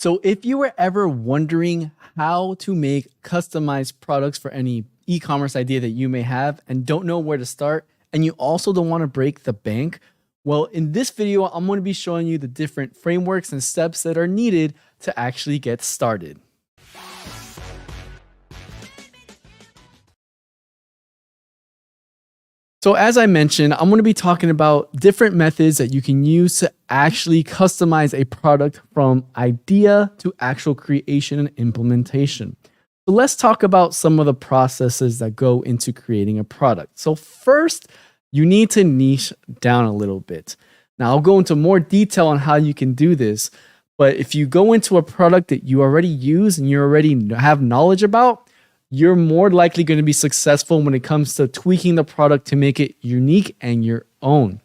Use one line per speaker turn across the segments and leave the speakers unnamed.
So if you were ever wondering how to make customized products for any e-commerce idea that you may have and don't know where to start, and you also don't want to break the bank, well, in this video, I'm going to be showing you the different frameworks and steps that are needed to actually get started. So as I mentioned, I'm going to be talking about different methods that you can use to actually customize a product from idea to actual creation and implementation. So let's talk about some of the processes that go into creating a product. So first, you need to niche down a little bit. Now I'll go into more detail on how you can do this, but if you go into a product that you already use and you already have knowledge about, you're more likely going to be successful when it comes to tweaking the product to make it unique and your own.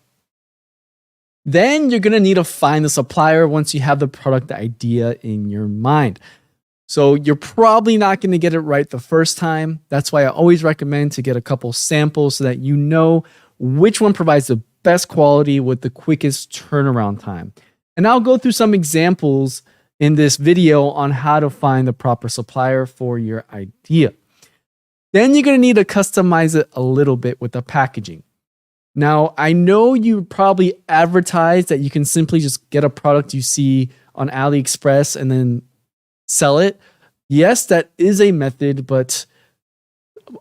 Then you're going to need to find the supplier once you have the product idea in your mind. So you're probably not going to get it right the first time. That's why I always recommend to get a couple samples so that you know which one provides the best quality with the quickest turnaround time. And I'll go through some examples in this video on how to find the proper supplier for your idea. Then you're going to need to customize it a little bit with the packaging. Now, I know you probably advertise that you can simply just get a product you see on AliExpress and then sell it. Yes, that is a method, but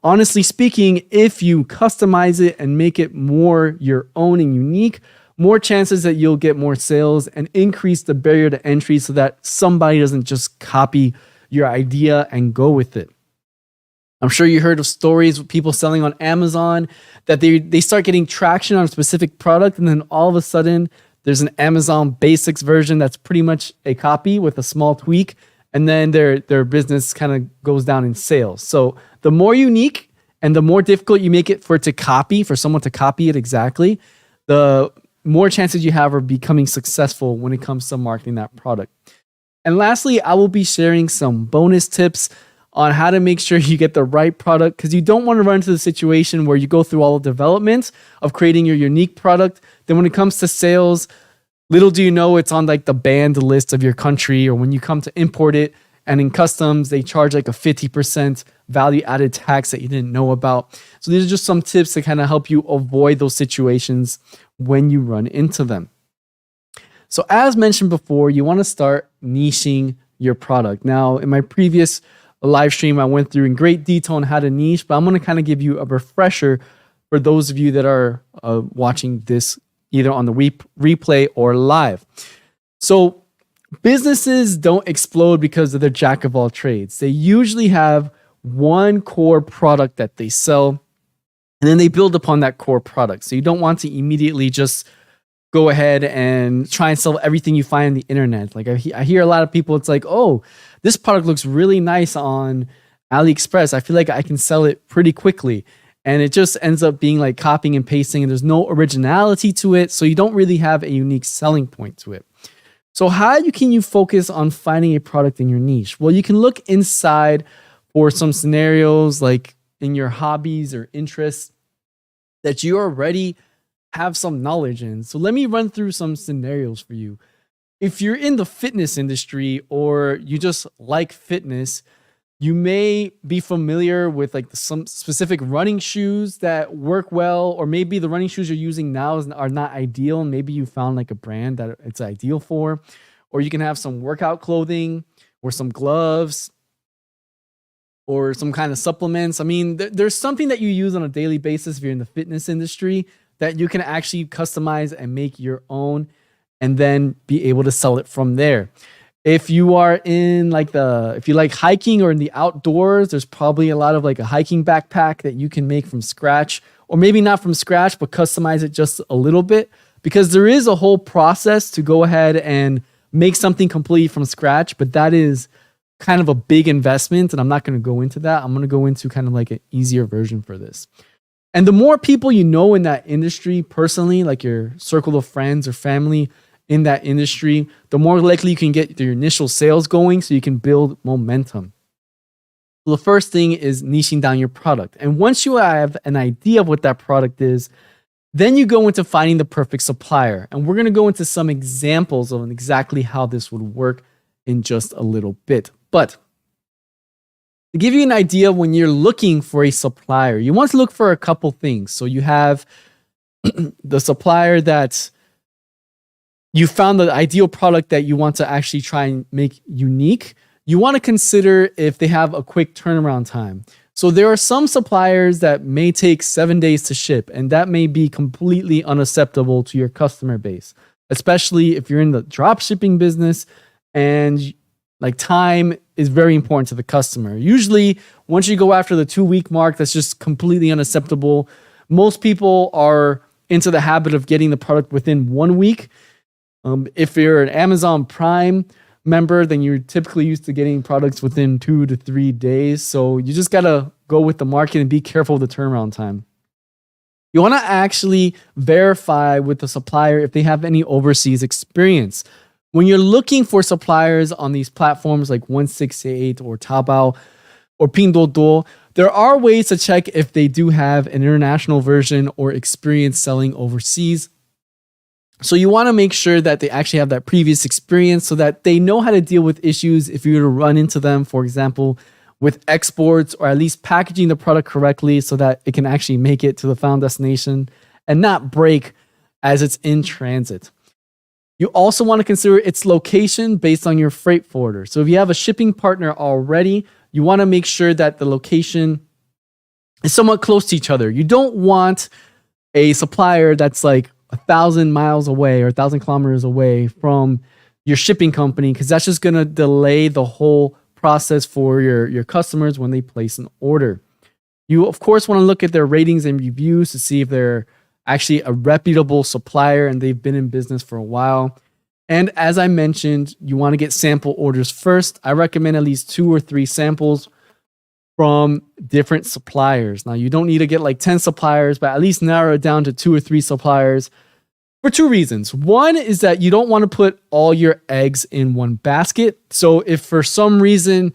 honestly speaking, if you customize it and make it more your own and unique, more chances that you'll get more sales and increase the barrier to entry so that somebody doesn't just copy your idea and go with it. I'm sure you heard of stories with people selling on Amazon that they start getting traction on a specific product, and then all of a sudden there's an Amazon Basics version that's pretty much a copy with a small tweak, and then their business kind of goes down in sales. So the more unique and the more difficult you make it for someone to copy it exactly, the more chances you have of becoming successful when it comes to marketing that product. And lastly, I will be sharing some bonus tips on how to make sure you get the right product, because you don't want to run into the situation where you go through all the development of creating your unique product. Then when it comes to sales, little do you know it's on like the banned list of your country, or when you come to import it and in customs, they charge like a 50% value added tax that you didn't know about. So these are just some tips to kind of help you avoid those situations when you run into them. So as mentioned before, you want to start niching your product. Now, in my previous live stream, I went through in great detail on how to niche, but I'm going to kind of give you a refresher for those of you that are watching this either on the replay or live. So businesses don't explode because of their jack of all trades. They usually have one core product that they sell, and then they build upon that core product. So you don't want to immediately just go ahead and try and sell everything you find on the internet. Like I hear a lot of people, it's like, oh, this product looks really nice on AliExpress. I feel like I can sell it pretty quickly. And it just ends up being like copying and pasting, and there's no originality to it. So you don't really have a unique selling point to it. So how can you focus on finding a product in your niche? Well, you can look inside for some scenarios like in your hobbies or interests that you already have some knowledge in. So let me run through some scenarios for you. If you're in the fitness industry or you just like fitness, you may be familiar with like some specific running shoes that work well, or maybe the running shoes you're using now are not ideal, and maybe you found like a brand that it's ideal for. Or you can have some workout clothing or some gloves or some kind of supplements. I mean, there's something that you use on a daily basis if you're in the fitness industry that you can actually customize and make your own and then be able to sell it from there. If you are in if you like hiking or in the outdoors, there's probably a lot of like a hiking backpack that you can make from scratch, or maybe not from scratch, but customize it just a little bit, because there is a whole process to go ahead and make something completely from scratch. But that is kind of a big investment, and I'm not going to go into that. I'm going to go into kind of like an easier version for this. And the more people you know in that industry personally, like your circle of friends or family in that industry, the more likely you can get your initial sales going so you can build momentum. So the first thing is niching down your product. And once you have an idea of what that product is, then you go into finding the perfect supplier. And we're going to go into some examples of exactly how this would work in just a little bit. But to give you an idea, when you're looking for a supplier, you want to look for a couple things. So you have the supplier that you found the ideal product that you want to actually try and make unique. You want to consider if they have a quick turnaround time. So there are some suppliers that may take 7 days to ship, and that may be completely unacceptable to your customer base, especially if you're in the drop shipping business and like time is very important to the customer. Usually, once you go after the 2-week mark, that's just completely unacceptable. Most people are into the habit of getting the product within 1 week. If you're an Amazon Prime member, then you're typically used to getting products within 2 to 3 days. So you just got to go with the market and be careful with the turnaround time. You want to actually verify with the supplier if they have any overseas experience. When you're looking for suppliers on these platforms like 1688 or Taobao or Pinduoduo, there are ways to check if they do have an international version or experience selling overseas. So you want to make sure that they actually have that previous experience so that they know how to deal with issues if you were to run into them, for example, with exports or at least packaging the product correctly so that it can actually make it to the final destination and not break as it's in transit. You also want to consider its location based on your freight forwarder. So if you have a shipping partner already, you want to make sure that the location is somewhat close to each other. You don't want a supplier that's like 1,000 miles away or 1,000 kilometers away from your shipping company, because that's just going to delay the whole process for your customers when they place an order. You, of course, want to look at their ratings and reviews to see if they're actually a reputable supplier and they've been in business for a while. And as I mentioned, you want to get sample orders first. I recommend at least 2 or 3 samples from different suppliers. Now, you don't need to get like 10 suppliers, but at least narrow it down to 2 or 3 suppliers for 2 reasons. One is that you don't want to put all your eggs in one basket. So if for some reason,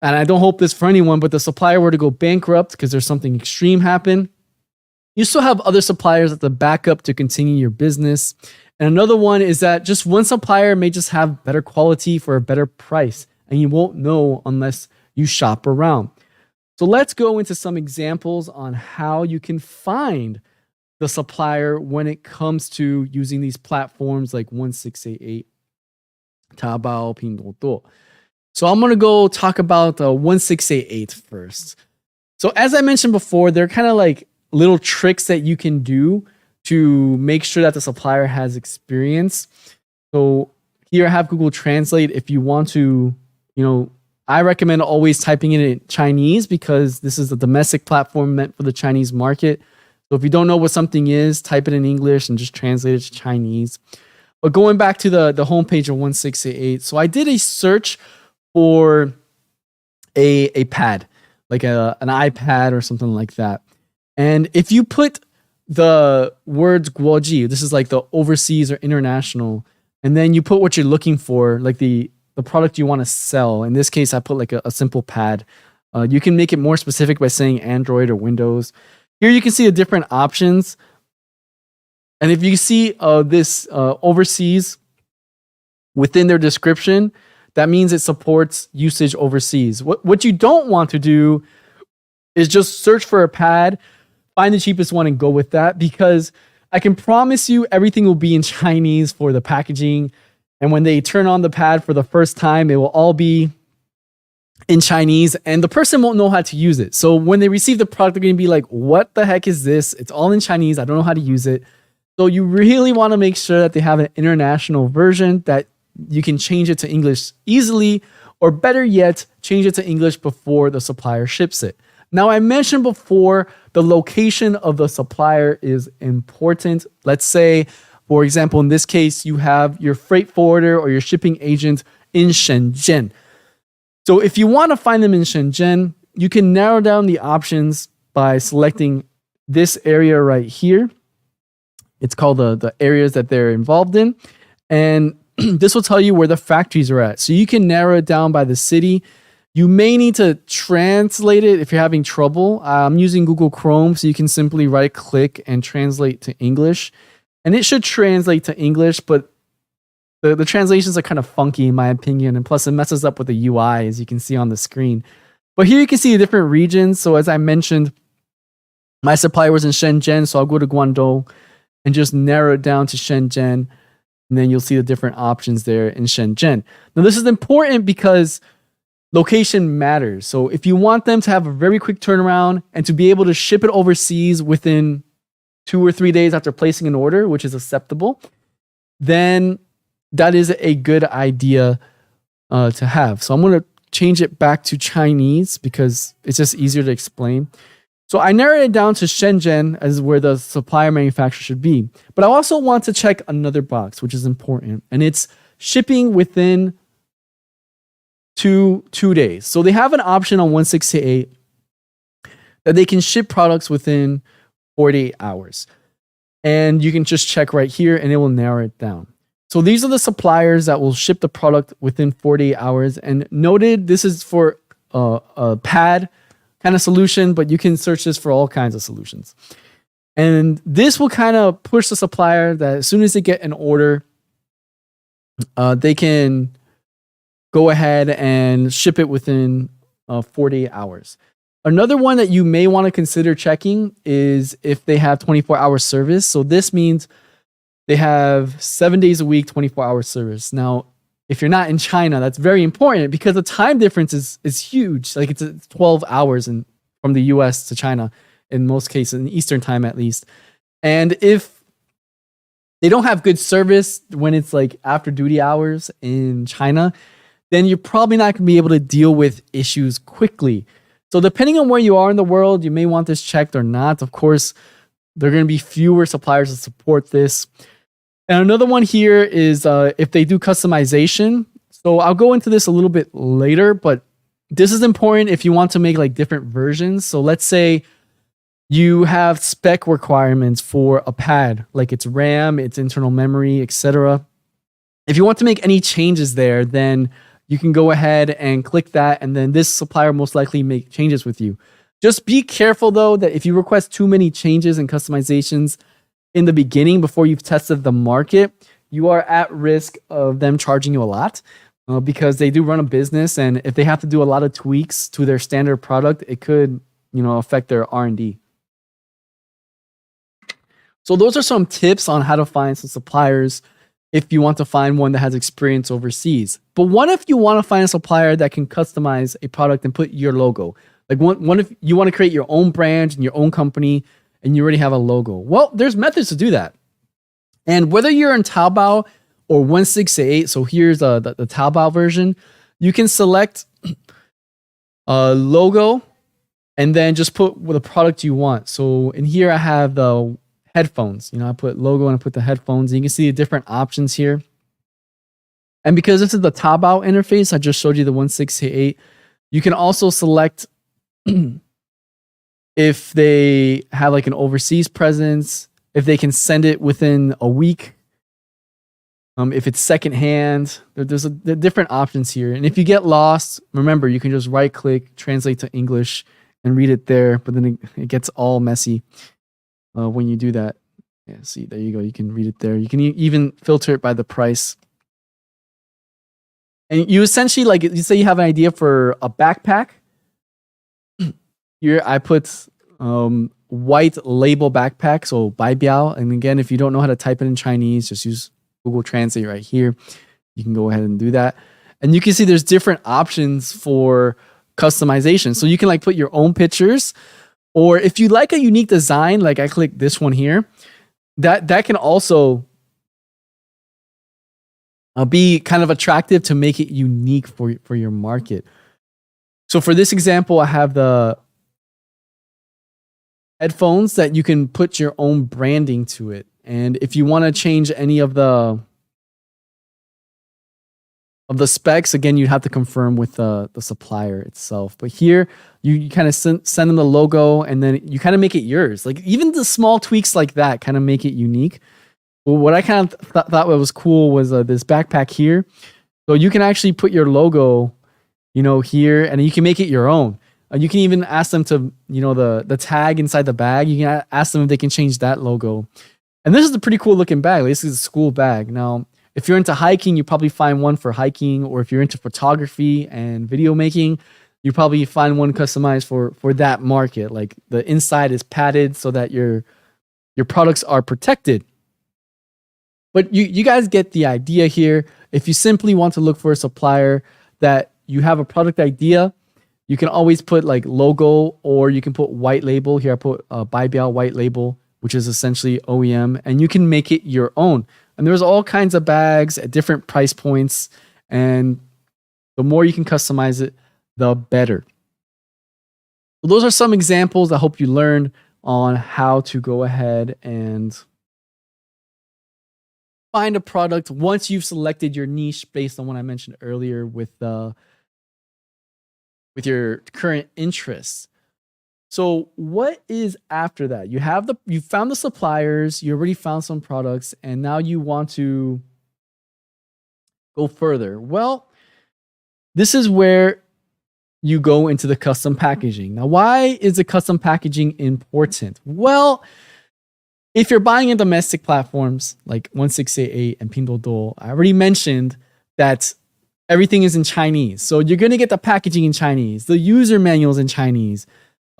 and I don't hope this for anyone, but the supplier were to go bankrupt because there's something extreme happen, you still have other suppliers at the backup to continue your business. And another one is that just one supplier may just have better quality for a better price, and you won't know unless you shop around. So let's go into some examples on how you can find the supplier when it comes to using these platforms like 1688, Taobao, Pinduoduo. So I'm going to go talk about 1688 first. So as I mentioned before, they're kind of like little tricks that you can do to make sure that the supplier has experience. So here I have Google Translate. If you want to, I recommend always typing it in Chinese because this is a domestic platform meant for the Chinese market. So if you don't know what something is, type it in English and just translate it to Chinese. But going back to the homepage of 1688, so I did a search for a pad, like an iPad or something like that. And if you put the words guoji, this is like the overseas or international, and then you put what you're looking for, like the product you want to sell. In this case, I put like a simple pad. You can make it more specific by saying Android or Windows. Here you can see the different options. And if you see this overseas within their description, that means it supports usage overseas. What you don't want to do is just search for a pad, find the cheapest one and go with that, because I can promise you everything will be in Chinese for the packaging. And when they turn on the pad for the first time, it will all be in Chinese and the person won't know how to use it. So when they receive the product, they're going to be like, what the heck is this? It's all in Chinese. I don't know how to use it. So you really want to make sure that they have an international version that you can change it to English easily, or better yet, change it to English before the supplier ships it. Now, I mentioned before, the location of the supplier is important. Let's say, for example, in this case, you have your freight forwarder or your shipping agent in Shenzhen. So if you want to find them in Shenzhen, you can narrow down the options by selecting this area right here. It's called the areas that they're involved in. And this will tell you where the factories are at. So you can narrow it down by the city. You may need to translate it if you're having trouble. I'm using Google Chrome, so you can simply right click and translate to English. And it should translate to English, but The translations are kind of funky in my opinion, and plus it messes up with the UI as you can see on the screen. But here you can see the different regions. So as I mentioned, my supplier was in Shenzhen, so I'll go to Guangdong and just narrow it down to Shenzhen, and then you'll see the different options there in Shenzhen. Now this is important because location matters. So if you want them to have a very quick turnaround and to be able to ship it overseas within 2 or 3 days after placing an order, which is acceptable, then that is a good idea to have. So I'm going to change it back to Chinese because it's just easier to explain. So I narrowed it down to Shenzhen as where the supplier manufacturer should be. But I also want to check another box, which is important, and it's shipping within two days. So they have an option on 168 that they can ship products within 48 hours. And you can just check right here and it will narrow it down. So these are the suppliers that will ship the product within 48 hours. And noted, this is for a pad kind of solution, but you can search this for all kinds of solutions. And this will kind of push the supplier that as soon as they get an order, they can go ahead and ship it within 48 hours. Another one that you may want to consider checking is if they have 24-hour service. So this means they have 7 days a week, 24-hour service. Now, if you're not in China, that's very important because the time difference is huge. Like it's 12 hours from the US to China in most cases, in Eastern time at least. And if they don't have good service when it's like after duty hours in China, then you're probably not going to be able to deal with issues quickly. So depending on where you are in the world, you may want this checked or not. Of course, there are going to be fewer suppliers that support this. And another one here is if they do customization. So I'll go into this a little bit later, but this is important if you want to make like different versions. So let's say you have spec requirements for a pad, like its RAM, its internal memory, etc. If you want to make any changes there, then you can go ahead and click that, and then this supplier most likely make changes with you. Just be careful though that if you request too many changes and customizations in the beginning before you've tested the market, you are at risk of them charging you a lot because they do run a business, and if they have to do a lot of tweaks to their standard product, it could, affect their R&D. So those are some tips on how to find some suppliers if you want to find one that has experience overseas. But what if you want to find a supplier that can customize a product and put your logo? Like what if you want to create your own brand and your own company and you already have a logo? Well, there's methods to do that. And whether you're in Taobao or 168, so here's the Taobao version, you can select a logo and then just put the product you want. So in here I have the headphones. I put logo and I put the headphones. And you can see the different options here. And because this is the Taobao interface, I just showed you the 168. You can also select if they have like an overseas presence, if they can send it within a week, if it's secondhand. There's different options here. And if you get lost, remember, you can just right click, translate to English and read it there. But then it gets all messy when you do that. Yeah, see, there you go. You can read it there. You can even filter it by the price. And you essentially, like, you say you have an idea for a backpack. Here I put white label backpack, so Bai Biao. And again, if you don't know how to type it in Chinese, just use Google Translate right here. You can go ahead and do that. And you can see there's different options for customization. So you can like put your own pictures, or if you like a unique design, like I click this one here, that can also be kind of attractive to make it unique for your market. So for this example, I have the headphones that you can put your own branding to it. And if you want to change any of the specs, again, you have to confirm with the supplier itself. But here, you kind of send them the logo, and then you kind of make it yours. Like even the small tweaks like that kind of make it unique. Well, what I kind of thought was cool was this backpack here. So you can actually put your logo, here, and you can make it your own. You can even ask them to, the tag inside the bag. You can ask them if they can change that logo. And this is a pretty cool looking bag. This is a school bag. Now, If you're into hiking, you probably find one for hiking, or if you're into photography and video making, you probably find one customized for that market. Like the inside is padded so that your products are protected. But you guys get the idea here. If you simply want to look for a supplier that you have a product idea, you can always put like logo, or you can put white label. Here I put Baibiao white label, which is essentially OEM, and you can make it your own. And there's all kinds of bags at different price points, and the more you can customize it, the better. So those are some examples. I hope you learned on how to go ahead and find a product once you've selected your niche based on what I mentioned earlier with your current interests. So what is after that? You found the suppliers, you already found some products, and now you want to go further. Well, this is where you go into the custom packaging. Now, why is the custom packaging important? Well, if you're buying in domestic platforms like 1688 and Pinduoduo, I already mentioned that everything is in Chinese. So you're going to get the packaging in Chinese, the user manuals in Chinese.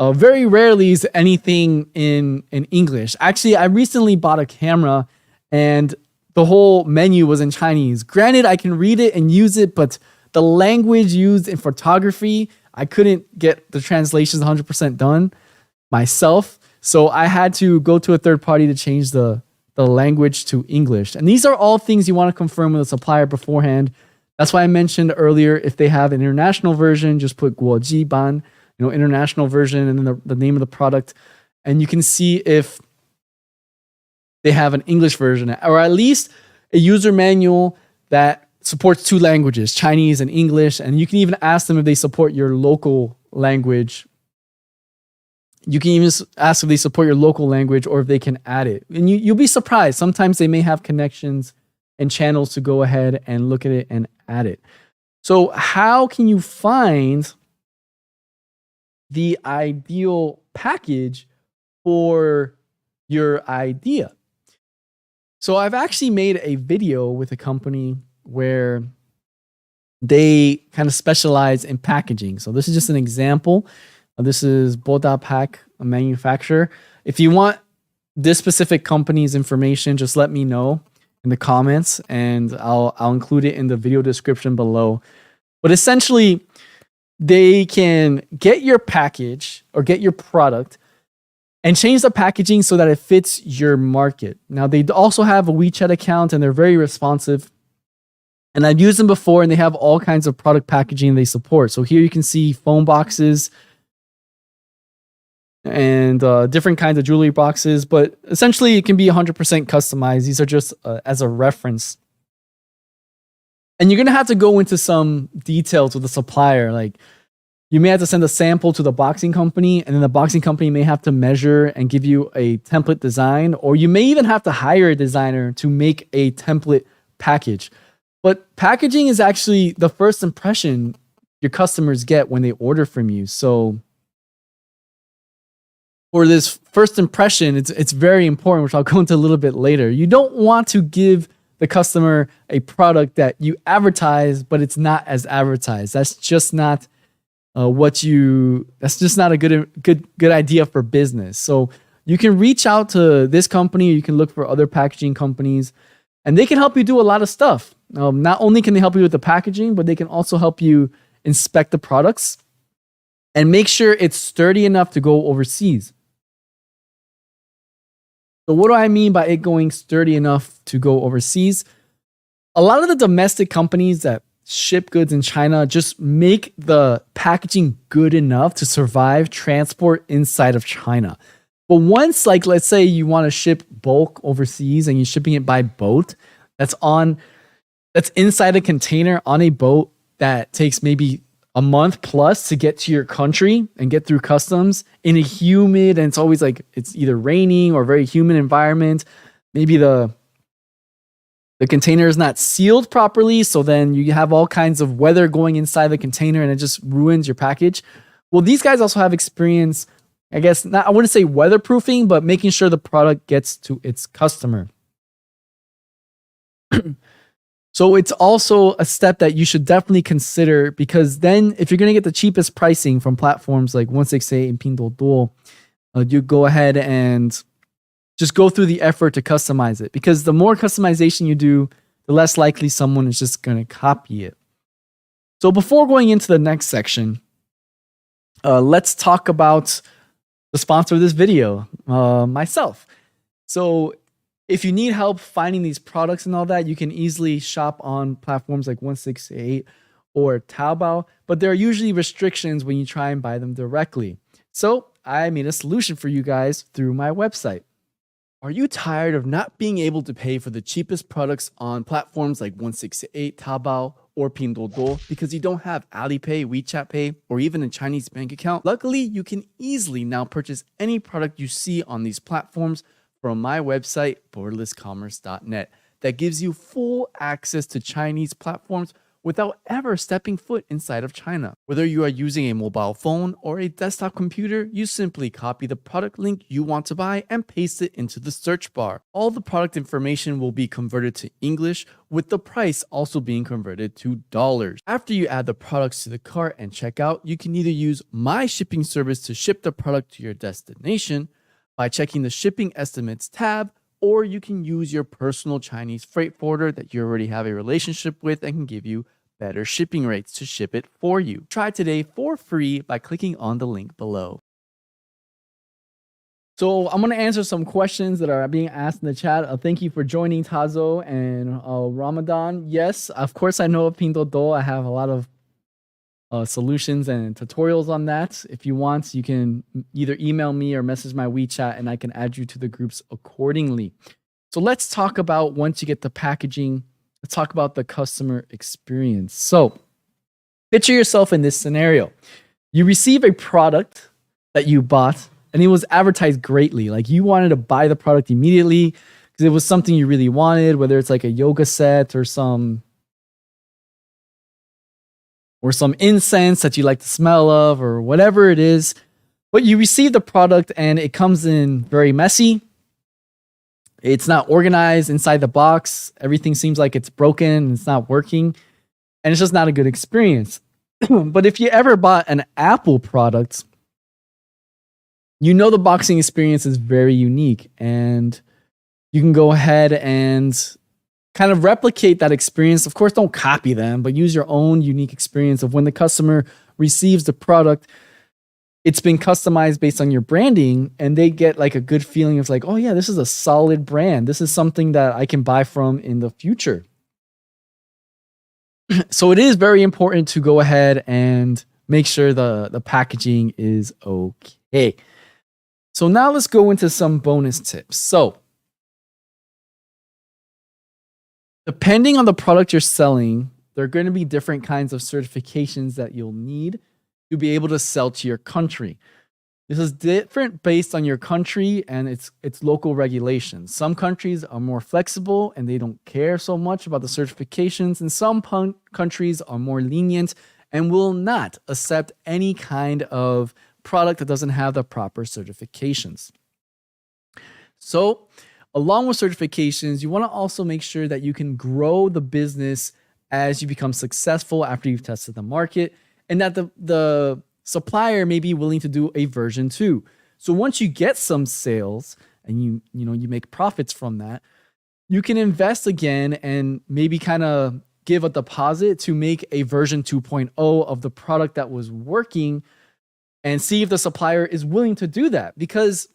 Very rarely is anything in English. Actually, I recently bought a camera and the whole menu was in Chinese. Granted, I can read it and use it, but the language used in photography, I couldn't get the translations 100% done myself. So I had to go to a third party to change the language to English. And these are all things you want to confirm with a supplier beforehand. That's why I mentioned earlier, if they have an international version, just put 国际版, international version, and then the name of the product. And you can see if they have an English version, or at least a user manual that supports 2 languages, Chinese and English. And you can even ask them if they support your local language. You can even ask if they support your local language or if they can add it. And you'll be surprised. Sometimes they may have connections and channels to go ahead and look at it and add it. So how can you find the ideal package for your idea? So I've actually made a video with a company where they kind of specialize in packaging. So this is just an example. This is Borderless, a manufacturer. If you want this specific company's information, just let me know in the comments and I'll include it in the video description below. But essentially, they can get your package or get your product and change the packaging so that it fits your market. Now, they also have a WeChat account and they're very responsive. And I've used them before and they have all kinds of product packaging they support. So here you can see phone boxes and different kinds of jewelry boxes, but essentially it can be 100% customized. These are just as a reference. And you're going to have to go into some details with the supplier. Like you may have to send a sample to the boxing company, and then the boxing company may have to measure and give you a template design, or you may even have to hire a designer to make a template package. But packaging is actually the first impression your customers get when they order from you. So for this first impression, it's very important, which I'll go into a little bit later. You don't want to give the customer a product that you advertise, but it's not as advertised. That's just not that's just not a good idea for business. So you can reach out to this company, or you can look for other packaging companies, and they can help you do a lot of stuff. Not only can they help you with the packaging, but they can also help you inspect the products and make sure it's sturdy enough to go overseas. So what do I mean by it going sturdy enough to go overseas? A lot of the domestic companies that ship goods in China just make the packaging good enough to survive transport inside of China. But once, like, let's say you want to ship bulk overseas and you're shipping it by boat, that's inside a container on a boat that takes maybe a month plus to get to your country and get through customs in a humid, and it's always like it's either raining or very humid environment. Maybe the container is not sealed properly, so then you have all kinds of weather going inside the container and it just ruins your package. Well, these guys also have experience, I guess, I wouldn't say weatherproofing, but making sure the product gets to its customer. So it's also a step that you should definitely consider, because then if you're going to get the cheapest pricing from platforms like 168 and Pinduoduo, you go ahead and just go through the effort to customize it, because the more customization you do, the less likely someone is just going to copy it. So before going into the next section, let's talk about the sponsor of this video, myself. So if you need help finding these products and all that, you can easily shop on platforms like 168 or Taobao, but there are usually restrictions when you try and buy them directly. So I made a solution for you guys through my website. Are you tired of not being able to pay for the cheapest products on platforms like 168, Taobao, or Pinduoduo because you don't have Alipay, WeChat Pay, or even a Chinese bank account? Luckily, you can easily now purchase any product you see on these platforms from my website, borderlesscommerce.net, that gives you full access to Chinese platforms without ever stepping foot inside of China. Whether you are using a mobile phone or a desktop computer, you simply copy the product link you want to buy and paste it into the search bar. All the product information will be converted to English, with the price also being converted to dollars. After you add the products to the cart and check out, you can either use my shipping service to ship the product to your destination by checking the shipping estimates tab, or you can use your personal Chinese freight forwarder that you already have a relationship with and can give you better shipping rates to ship it for you. Try today for free by clicking on the link below. So I'm going to answer some questions that are being asked in the chat. Thank you for joining, Tazo and Ramadan. Yes, of course I know of Pinduoduo. I have a lot of solutions and tutorials on that. If you want, you can either email me or message my WeChat and I can add you to the groups accordingly. So let's talk about, once you get the packaging, let's talk about the customer experience. So picture yourself in this scenario. You receive a product that you bought and it was advertised greatly. Like you wanted to buy the product immediately because it was something you really wanted, whether it's like a yoga set or some incense that you like the smell of or whatever it is. But you receive the product and it comes in very messy. It's not organized inside the box. Everything seems like it's broken and it's not working. And it's just not a good experience. But if you ever bought an Apple product, you know the boxing experience is very unique. And you can go ahead and kind of replicate that experience. Of course, don't copy them, but use your own unique experience of when the customer receives the product. It's been customized based on your branding and they get like a good feeling of like, oh yeah, this is a solid brand. This is something that I can buy from in the future. So it is very important to go ahead and make sure the packaging is okay. So now let's go into some bonus tips. So depending on the product you're selling, there are going to be different kinds of certifications that you'll need to be able to sell to your country. This is different based on your country and its local regulations. Some countries are more flexible and they don't care so much about the certifications, and some countries are more lenient and will not accept any kind of product that doesn't have the proper certifications. So, along with certifications, you want to also make sure that you can grow the business as you become successful after you've tested the market, and that the supplier may be willing to do a version 2. So once you get some sales and you make profits from that, you can invest again and maybe kind of give a deposit to make a version 2.0 of the product that was working and see if the supplier is willing to do that, because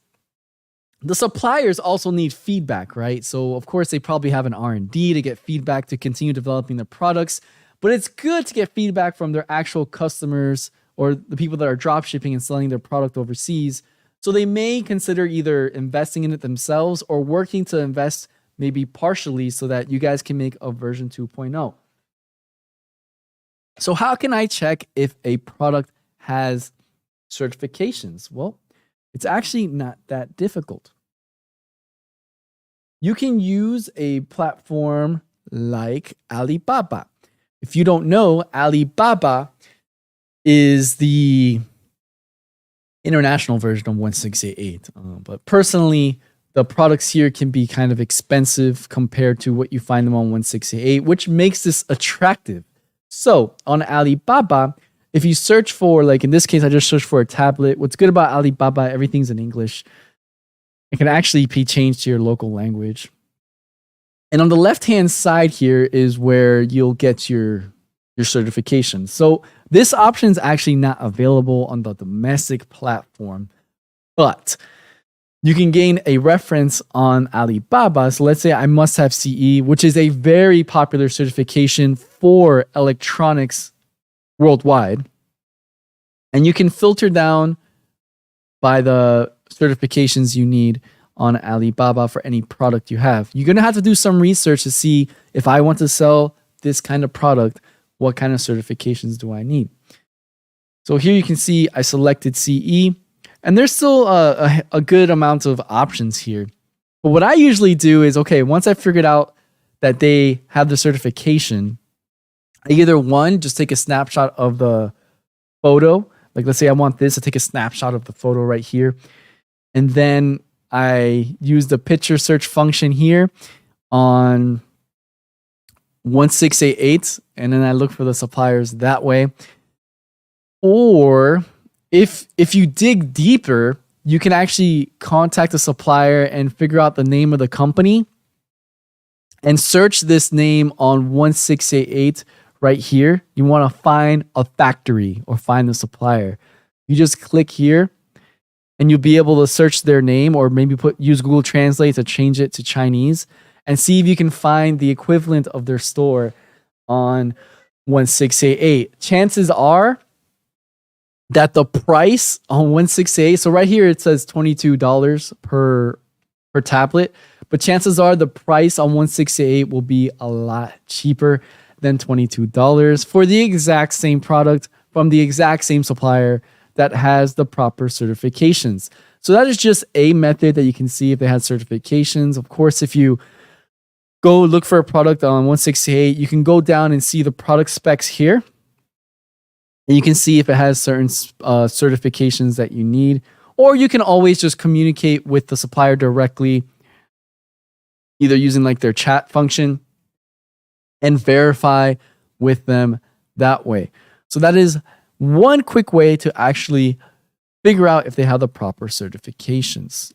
the suppliers also need feedback, right? So of course they probably have an R&D to get feedback to continue developing their products, but it's good to get feedback from their actual customers or the people that are drop shipping and selling their product overseas. So they may consider either investing in it themselves or working to invest maybe partially so that you guys can make a version 2.0. So how can I check if a product has certifications? Well, it's actually not that difficult. You can use a platform like Alibaba. If you don't know, Alibaba is the international version of 168. But personally, the products here can be kind of expensive compared to what you find them on 1688, which makes this attractive. So on Alibaba, if you search for, like in this case, I just searched for a tablet. What's good about Alibaba, everything's in English. It can actually be changed to your local language. And on the left-hand side here is where you'll get your certification. So this option is actually not available on the domestic platform, but you can gain a reference on Alibaba. So let's say I must have CE, which is a very popular certification for electronics worldwide. And you can filter down by the certifications you need on Alibaba for any product you have. You're going to have to do some research to see if I want to sell this kind of product, what kind of certifications do I need? So here you can see I selected CE. And there's still a good amount of options here. But what I usually do is, okay, once I figured out that they have the certification, I either one, just take a snapshot of the photo. Like let's say I want this, to take a snapshot of the photo right here. And then I use the picture search function here on 1688. And then I look for the suppliers that way. Or if you dig deeper, you can actually contact a supplier and figure out the name of the company and search this name on 1688 right here. You want to find a factory or find the supplier. You just click here and you'll be able to search their name, or maybe use Google Translate to change it to Chinese and see if you can find the equivalent of their store on 1688. Chances are that the price on 1688, so right here it says $22 per tablet, but chances are the price on 1688 will be a lot cheaper than $22 for the exact same product from the exact same supplier that has the proper certifications. So that is just a method that you can see if they had certifications. Of course, if you go look for a product on 1688, you can go down and see the product specs here. And you can see if it has certain certifications that you need, or you can always just communicate with the supplier directly, either using like their chat function, and verify with them that way. So that is one quick way to actually figure out if they have the proper certifications.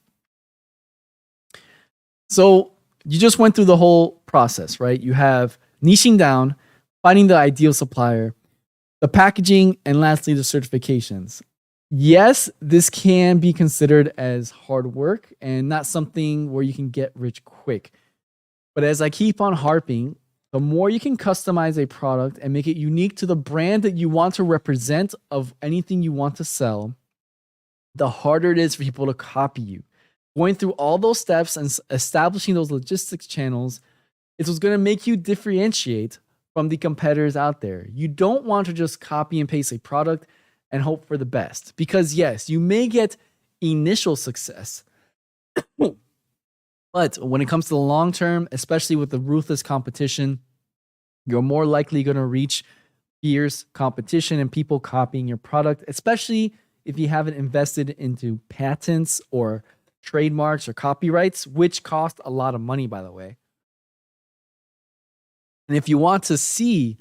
So you just went through the whole process, right? You have niching down, finding the ideal supplier, the packaging, and lastly, the certifications. Yes, this can be considered as hard work and not something where you can get rich quick. But as I keep on harping, the more you can customize a product and make it unique to the brand that you want to represent of anything you want to sell, the harder it is for people to copy you. Going through all those steps and establishing those logistics channels is what's going to make you differentiate from the competitors out there. You don't want to just copy and paste a product and hope for the best, because yes, you may get initial success, but when it comes to the long term, especially with the ruthless competition, you're more likely going to reach fierce competition and people copying your product, especially if you haven't invested into patents or trademarks or copyrights, which cost a lot of money, by the way. And if you want to see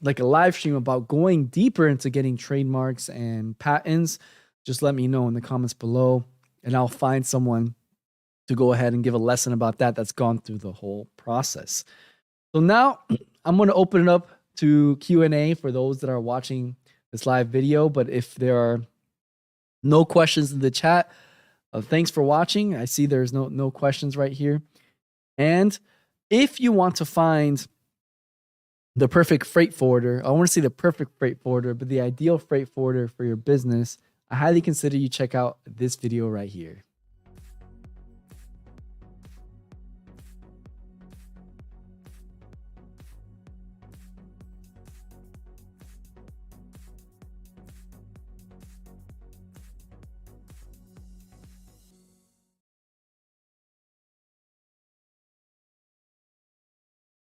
like a live stream about going deeper into getting trademarks and patents, just let me know in the comments below and I'll find someone to go ahead and give a lesson about that that's gone through the whole process. So now I'm going to open it up to Q&A for those that are watching this live video. But if there are no questions in the chat, thanks for watching. I see there's no questions right here. And if you want to find the perfect freight forwarder, I want to see the perfect freight forwarder, but the ideal freight forwarder for your business, I highly consider you check out this video right here.